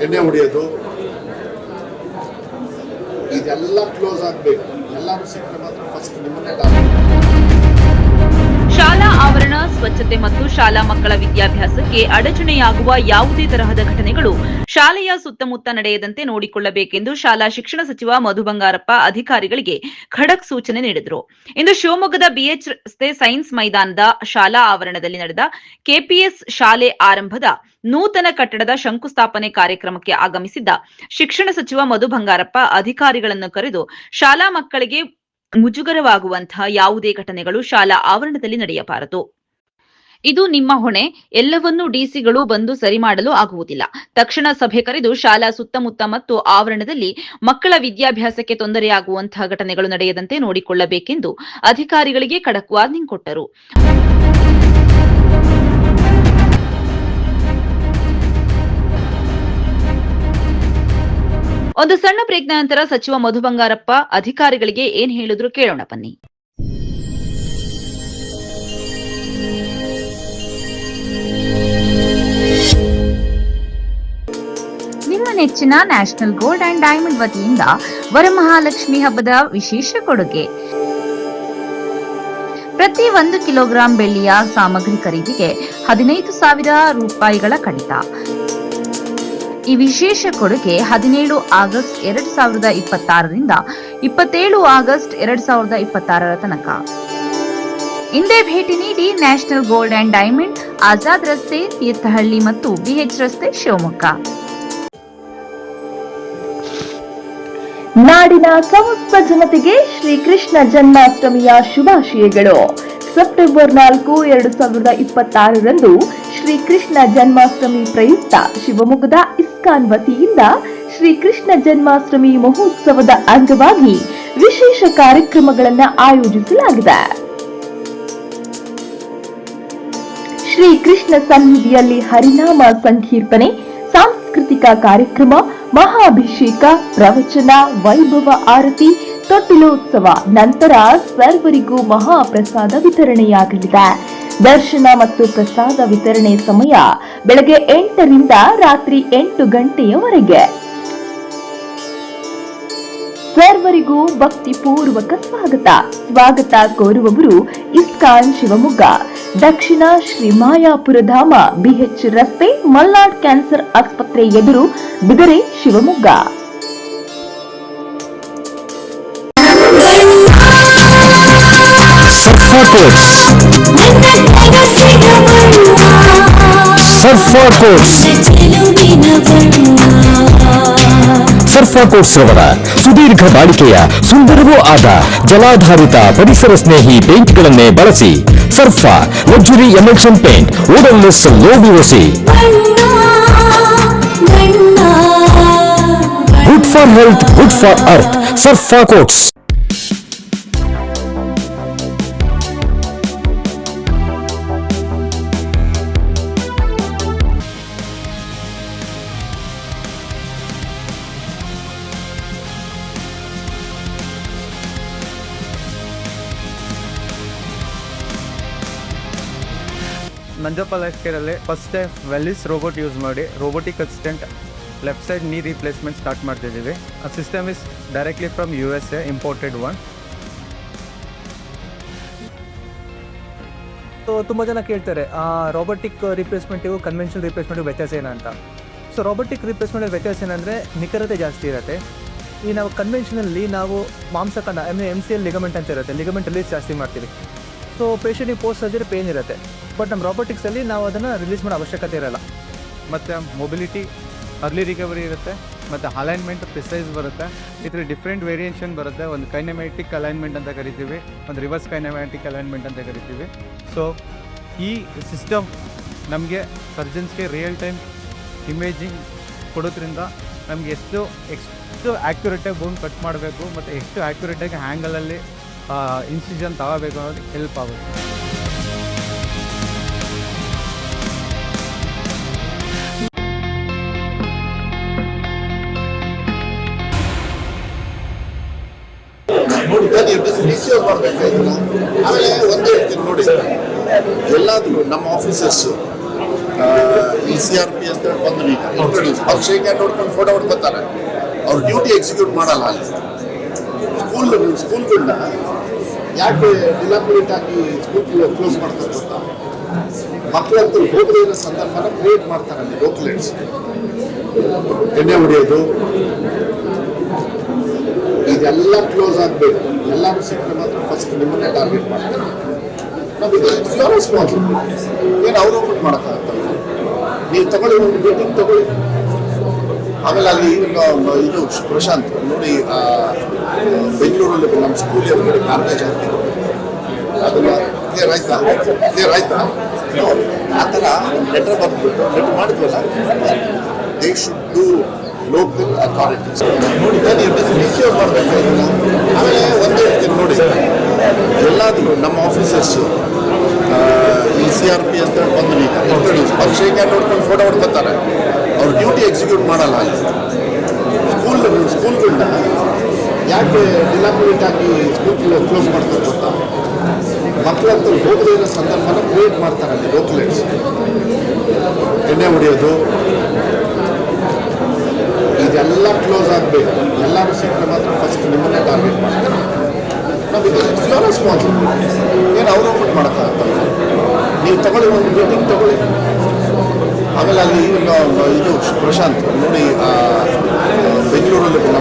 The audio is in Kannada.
ಎಣ್ಣೆ ಹೊಡೆಯೋದು ಇದೆಲ್ಲ ಕ್ಲೋಸ್ ಆಗಬೇಕು. ಎಲ್ಲರೂ ಸಿಕ್ಕರೆ ಮಾತ್ರ ಫಸ್ಟ್ ನಿಮ್ಮನ್ನೇ ಶಾಲಾ ಆವರಣ ಸ್ವಚ್ಛತೆ ಮತ್ತು ಶಾಲಾ ಮಕ್ಕಳ ವಿದ್ಯಾಭ್ಯಾಸಕ್ಕೆ ಅಡಚಣೆಯಾಗುವ ಯಾವುದೇ ತರಹದ ಘಟನೆಗಳು ಶಾಲೆಯ ಸುತ್ತಮುತ್ತ ನಡೆಯದಂತೆ ನೋಡಿಕೊಳ್ಳಬೇಕೆಂದು ಶಾಲಾ ಶಿಕ್ಷಣ ಸಚಿವ ಮಧು ಬಂಗಾರಪ್ಪ ಅಧಿಕಾರಿಗಳಿಗೆ ಖಡಕ್ ಸೂಚನೆ ನೀಡಿದರು. ಇಂದು ಶಿವಮೊಗ್ಗದ ಬಿಎಚ್ ರಸ್ತೆ ಸೈನ್ಸ್ ಮೈದಾನದ ಶಾಲಾ ಆವರಣದಲ್ಲಿ ನಡೆದ ಕೆಪಿಎಸ್ ಶಾಲೆ ಆರಂಭದ ನೂತನ ಕಟ್ಟಡದ ಶಂಕುಸ್ಥಾಪನೆ ಕಾರ್ಯಕ್ರಮಕ್ಕೆ ಆಗಮಿಸಿದ್ದ ಶಿಕ್ಷಣ ಸಚಿವ ಮಧು ಬಂಗಾರಪ್ಪ ಅಧಿಕಾರಿಗಳನ್ನು ಕರೆದು ಶಾಲಾ ಮಕ್ಕಳಿಗೆ ಮುಜುಗರವಾಗುವಂತಹ ಯಾವುದೇ ಘಟನೆಗಳು ಶಾಲಾ ಆವರಣದಲ್ಲಿ ನಡೆಯಬಾರದು. ಇದು ನಿಮ್ಮ ಹೊಣೆ. ಎಲ್ಲವನ್ನೂ ಡಿಸಿಗಳು ಬಂದು ಸರಿ ಮಾಡಲು ಆಗುವುದಿಲ್ಲ. ತಕ್ಷಣ ಸಭೆ ಕರೆದು ಶಾಲಾ ಸುತ್ತಮುತ್ತ ಮತ್ತು ಆವರಣದಲ್ಲಿ ಮಕ್ಕಳ ವಿದ್ಯಾಭ್ಯಾಸಕ್ಕೆ ತೊಂದರೆಯಾಗುವಂತಹ ಘಟನೆಗಳು ನಡೆಯದಂತೆ ನೋಡಿಕೊಳ್ಳಬೇಕೆಂದು ಅಧಿಕಾರಿಗಳಿಗೆ ಖಡಕ್ ವಾರ್ನಿಂಗ್ ಕೊಟ್ಟರು. ಒಂದು ಸಣ್ಣ ಬ್ರೇಕ್ನ ನಂತರ ಸಚಿವ ಮಧು ಬಂಗಾರಪ್ಪ ಅಧಿಕಾರಿಗಳಿಗೆ ಏನ್ ಹೇಳಿದ್ರು ಕೇಳೋಣ ಬನ್ನಿ. ನಿಮ್ಮ ನೆಚ್ಚಿನ ನ್ಯಾಷನಲ್ ಗೋಲ್ಡ್ ಅಂಡ್ ಡೈಮಂಡ್ ವತಿಯಿಂದ ವರಮಹಾಲಕ್ಷ್ಮಿ ಹಬ್ಬದ ವಿಶೇಷ ಕೊಡುಗೆ. ಪ್ರತಿ 1 ಕಿಲೋಗ್ರಾಂ ಬೆಳ್ಳಿಯ ಸಾಮಗ್ರಿ ಖರೀದಿಗೆ 15,000 ರೂಪಾಯಿಗಳ ಕಡಿತ. ಈ ವಿಶೇಷ ಕೊಡುಗೆ 17 ಆಗಸ್ಟ್ 2026ರಿಂದ 27 ಆಗಸ್ಟ್ 2026 ತನಕ. ಇಂದೇ ಭೇಟಿ ನೀಡಿ national gold and diamond, Azad ರಸ್ತೆ, ತೀರ್ಥಹಳ್ಳಿ ಮತ್ತು ಬಿಎಚ್ ರಸ್ತೆ, ಶಿವಮೊಗ್ಗ. ನಾಡಿನ ಸಮಸ್ತ ಜನತೆಗೆ ಶ್ರೀಕೃಷ್ಣ ಜನ್ಮಾಷ್ಟಮಿಯ ಶುಭಾಶಯಗಳು. ಸೆಪ್ಟೆಂಬರ್ 4, 2026ರಂದು ಶ್ರೀಕೃಷ್ಣ ಜನ್ಮಾಷ್ಟಮಿ ಪ್ರಯುಕ್ತ ಶಿವಮೊಗ್ಗದ ಇಸ್ಕಾನ್ ವತಿಯಿಂದ ಶ್ರೀಕೃಷ್ಣ ಜನ್ಮಾಷ್ಟಮಿ ಮಹೋತ್ಸವದ ಅಂಗವಾಗಿ ವಿಶೇಷ ಕಾರ್ಯಕ್ರಮಗಳನ್ನು ಆಯೋಜಿಸಲಾಗಿದೆ. ಶ್ರೀಕೃಷ್ಣ ಸನ್ನಿಧಿಯಲ್ಲಿ ಹರಿನಾಮ ಸಂಕೀರ್ತನೆ, ಸಾಂಸ್ಕೃತಿಕ ಕಾರ್ಯಕ್ರಮ, ಮಹಾಭಿಷೇಕ, ಪ್ರವಚನ, ವೈಭವ ಆರತಿ, ತೊಟ್ಟಿಲೋತ್ಸವ ನಂತರ ಸರ್ವರಿಗೂ ಮಹಾಪ್ರಸಾದ ವಿತರಣೆಯಾಗಲಿದೆ. ದರ್ಶನ ಮತ್ತು ಪ್ರಸಾದ ವಿತರಣೆ ಸಮಯ ಬೆಳಗ್ಗೆ 8ರಿಂದ ರಾತ್ರಿ 8 ಗಂಟೆಯವರೆಗೆ. ಸರ್ವರಿಗೂ ಭಕ್ತಿಪೂರ್ವಕ ಸ್ವಾಗತ ಕೋರುವವರು ಇಸ್ಕಾನ್ ಶಿವಮೊಗ್ಗ, ದಕ್ಷಿಣ ಶ್ರೀ ಮಾಯಾಪುರಧಾಮ, ಬಿಎಚ್ ರಸ್ತೆ, ಮಲ್ನಾಡ್ ಕ್ಯಾನ್ಸರ್ ಆಸ್ಪತ್ರೆ ಎದುರು, ಬಿದರೆ, ಶಿವಮೊಗ್ಗ. ಸರ್ಫಾ ಕೋಟ್ಸ್ ರವರ ಸುದೀರ್ಘ ಬಾಳಿಕೆಯ ಸುಂದರವೂ ಆದ ಜಲಾಧಾರಿತ ಪರಿಸರ ಸ್ನೇಹಿ ಪೇಂಟ್ಗಳನ್ನೇ ಬಳಸಿ. Surfa luxury emulsion paint, odourless, low VOC, good for health, good for earth. Surfa coats. Nanjappa life ಕೇರಲ್ಲಿ first time Velys robot use ಮಾಡಿ robotic assistant left side knee replacement start ಮಾಡ್ತಿದ್ದೀವಿ. ಆ system is directly from USA, imported one. ತುಂಬ ಜನ ಕೇಳ್ತಾರೆ ರೋಬೋಟಿಕ್ ರಿಪ್ಲೇಸ್ಮೆಂಟಿಗೂ ಕನ್ವೆನ್ಷನಲ್ ರಿಪ್ಲೇಸ್ಮೆಂಟಿಗೂ ವ್ಯತ್ಯಾಸ ಏನಂತ. ಸೊ ರೋಬೋಟಿಕ್ ರಿಪ್ಲೇಸ್ಮೆಂಟ್ ವ್ಯತ್ಯಾಸ ಏನಂದರೆ ನಿಖರತೆ ಜಾಸ್ತಿ ಇರುತ್ತೆ. ಈ ನಾವು ಕನ್ವೆನ್ಷನಲ್ಲಿ ನಾವು ಮಾಂಸಖಂಡ MCL ಲಿಗಮೆಂಟ್ ಅಂತ ಇರುತ್ತೆ, ಲಿಗಮೆಂಟ್ ರಿಲೀಸ್ ಜಾಸ್ತಿ ಮಾಡ್ತೀವಿ. ಸೊ ಪೇಷಂಟಿಗೆ ಪೋಸ್ಟ್ ಸರ್ಜರಿ ಪೇನ್ ಇರುತ್ತೆ. ಬಟ್ ನಮ್ಮ ರೋಬೋಟಿಕ್ಸಲ್ಲಿ ನಾವು ಅದನ್ನು ರಿಲೀಸ್ ಮಾಡೋ ಅವಶ್ಯಕತೆ ಇರೋಲ್ಲ. ಮತ್ತು ಮೊಬಿಲಿಟಿ, ಅರ್ಲಿ ರಿಕವರಿ ಇರುತ್ತೆ, ಮತ್ತು ಅಲೈನ್ಮೆಂಟ್ ಪ್ರಿಸೈಸ್ ಬರುತ್ತೆ. ಇದರಲ್ಲಿ ಡಿಫ್ರೆಂಟ್ ವೇರಿಯೇಷನ್ ಬರುತ್ತೆ. ಒಂದು ಕೈನೆಮ್ಯಾಟಿಕ್ ಅಲೈನ್ಮೆಂಟ್ ಅಂತ ಕರಿತೀವಿ, ಒಂದು ರಿವರ್ಸ್ ಕೈನೆಮ್ಯಾಟಿಕ್ ಅಲೈನ್ಮೆಂಟ್ ಅಂತ ಕರಿತೀವಿ. ಸೊ ಈ ಸಿಸ್ಟಮ್ ನಮಗೆ ಸರ್ಜನ್ಸ್ಗೆ ರಿಯಲ್ ಟೈಮ್ ಇಮೇಜಿಂಗ್ ಕೊಡೋದ್ರಿಂದ ನಮಗೆ ಎಷ್ಟು ಆ್ಯಕ್ಯುರೇಟಾಗಿ ಬೋನ್ ಕಟ್ ಮಾಡಬೇಕು ಮತ್ತು ಎಷ್ಟು ಆ್ಯಕ್ಯುರೇಟಾಗಿ ಹ್ಯಾಂಗಲಲ್ಲಿ ಇನ್ಸಿಷನ್ ತಗೋಬೇಕು ಅನ್ನೋದಕ್ಕೆ ಹೆಲ್ಪ್ ಆಗುತ್ತೆ. ಆಮೇಲೆ ಒಂದು ಹೇಳ್ತೀನಿ ನೋಡಿ, ಎಲ್ಲಾದ್ರೂ ನಮ್ಮ ಆಫೀಸರ್ಸು ಈ CRP ಅಂತ ಬಂದು ಈಗ ಇಂಟ್ರೊಡ್ಯೂಸ್ ಅವ್ರು ಶೇಕ್ ಹ್ಯಾಂಡ್ ನೋಡ್ಕೊಂಡು ಫೋಟೋ ಹೊಡ್ಕೊತಾರೆ. ಅವ್ರ ಡ್ಯೂಟಿ ಎಕ್ಸಿಕ್ಯೂಟ್ ಮಾಡಲ್ಲ ಅಲ್ಲಿ. ಸ್ಕೂಲ್ಗಳನ್ನ ಯಾಕೆ ಡಿಲಾಮಿನೇಟ್ ಆಗಿ ಸ್ಕೂಲ್ ಕ್ಲೋಸ್ ಮಾಡ್ತಾರೆ ಗೊತ್ತಾ? ಮಕ್ಕಳಂತೂ ಹೋಗದೇ ಇರೋ ಸಂದರ್ಭನ ಕ್ರಿಯೇಟ್ ಮಾಡ್ತಾರೆ ಅಲ್ಲಿ ಲೋಕಲೇಟ್ಸ್. ಎಣ್ಣೆ ಹೊಡೆಯೋದು ಇದೆಲ್ಲ ಕ್ಲೋಸ್ ಆಗಬೇಕು. ಎಲ್ಲರೂ ಸಿಕ್ಕರೆ ಮಾತ್ರ ಫಸ್ಟ್ ನಿಮ್ಮನ್ನೇ ಟಾರ್ಗೆಟ್ ಮಾಡ್ತಾರೆ. ನಮಗೆ ರೆಸ್ಪಾನ್ಸಿಬಲ್ ಏನು ಅವರು ಒಬ್ಬಟ್ಟು ಮಾಡೋಕ್ಕಾಗತ್ತಲ್ಲ. ನೀವು ತಗೊಳ್ಳಿ, ಒಂದು ಮೀಟಿಂಗ್ ತಗೊಳ್ಳಿ. ಆಮೇಲೆ ಅಲ್ಲಿ ಇದು ಪ್ರಶಾಂತ್ ನೋಡಿ, ಬೆಂಗಳೂರಲ್ಲಿ ನಮ್ಮ ಸ್ಕೂಲ್ ಎದುರುಗಡೆ ಕಾರ್ನೇಜ್ ಆಗ್ತಿದೆ. ಅದನ್ನ ಕ್ಲಿಯರ್ ಆಯ್ತಾ ಆ ಥರ ಲೆಟರ್ ಬಂದ್ಬಿಟ್ಟು ಲೆಟರ್ ಮಾಡಿದ್ವಲ್ಲ, they should do local authorities ನೋಡಿ ರಿಸೀವ್ ಮಾಡಬೇಕಾಗಿಲ್ಲ. ಆಮೇಲೆ ಒಂದು ಹೇಳ್ತೀನಿ ನೋಡಿ, ಎಲ್ಲಾದರೂ ನಮ್ಮ ಆಫೀಸರ್ಸು ಈ CRP ಅಂತ ಬಂದು ಈಗ ಇಂಟ್ರೊಡ್ಯೂಸ್ ಅವ್ರು ಶೇಕ್ ಹ್ಯಾಂಡ್ ನೋಡ್ಕೊಂಡು ಫೋಟೋ ಹೊಡ್ಕೊತಾರೆ. ಅವ್ರ ಡ್ಯೂಟಿ ಎಕ್ಸಿಕ್ಯೂಟ್ ಮಾಡಲ್ಲ ಅಲ್ಲಿ. ಸ್ಕೂಲ್ಗಳನ್ನ ಯಾಕೆ ಡಿಲಾಮಿನೇಟ್ ಆಗಿ ಸ್ಕೂಲ್ ಕ್ಲೋಸ್ ಮಾಡ್ತಾರೆ ಗೊತ್ತಾ? ಮಕ್ಕಳಂತೂ ಹೋಗದೇ ಇರೋ ಸಂದರ್ಭನ ಕ್ರಿಯೇಟ್ ಮಾಡ್ತಾರೆ ಅಲ್ಲಿ ಲೋಕಲೇಟ್ಸ್. ಎಣ್ಣೆ ಹೊಡೆಯೋದು ಇದೆಲ್ಲ ಕ್ಲೋಸ್ ಆಗಬೇಕು. ಎಲ್ಲರೂ ಸಿಕ್ಕರೆ ಮಾತ್ರ ಫಸ್ಟ್ ನಿಮ್ಮನ್ನೇ ಟಾರ್ಗೆಟ್ ಮಾಡ್ತಾರೆ. ನಮಗೆ ರೆಸ್ಪಾನ್ಸಿಬಲ್ ಏನು ಅವರು ಒಬ್ಬಟ್ಟು ಮಾಡೋಕ್ಕಾಗತ್ತಲ್ಲ. ನೀವು ತಗೊಳ್ಳಿ, ಒಂದು ಮೀಟಿಂಗ್ ತಗೊಳ್ಳಿ. ಆಮೇಲೆ ಅಲ್ಲಿ ಇದು ಪ್ರಶಾಂತ್ ನೋಡಿ, ಬೆಂಗಳೂರಲ್ಲಿ ನಮ್ಮ